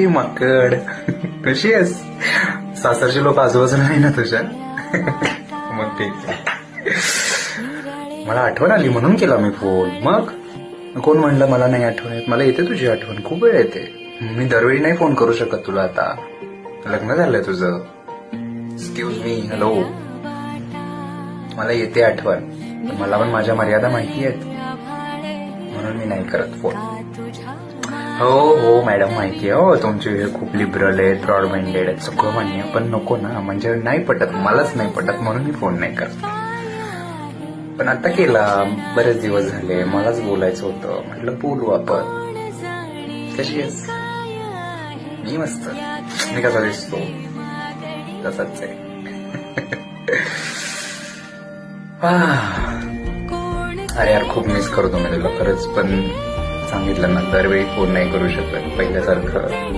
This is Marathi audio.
माकड. कशी आहेस? सासरची लोक आजूबाजूला नाही ना तुझ्या? मग ठीक आहे. मला आठवण आली म्हणून केला मी फोन. मग कोण म्हणलं मला नाही आठवण येत? मला येते तुझी आठवण, खूप वेळ येते. मी दरवेळी नाही फोन करू शकत तुला. आता लग्न झालंय तुझं. Excuse me, hello. मला येते आठवण, मला पण माझ्या मर्यादा माहिती आहेत, म्हणून मी नाही करत फोन. हो हो मॅडम, माहिती आहे. हो तुमची वेळ खूप लिबरल आहे, ब्रॉड माइंडेड आहे, सगळं मान्य, पण नको ना, म्हणजे नाही पटत, मलाच नाही पटत, म्हणून मी फोन नाही करत. पण आता केला, बरेच दिवस झाले, मलाच बोलायचं होतं, म्हटलं बोलू आपण. कशी आहेस? मी मस्त. मी कसा दिसतो? तसाच आहे. अरे यार, खूप मिस करतो मी तुला खरंच, पण सांगितलं ना, दरवेळी फोन नाही करू शकत पहिल्यासारखं.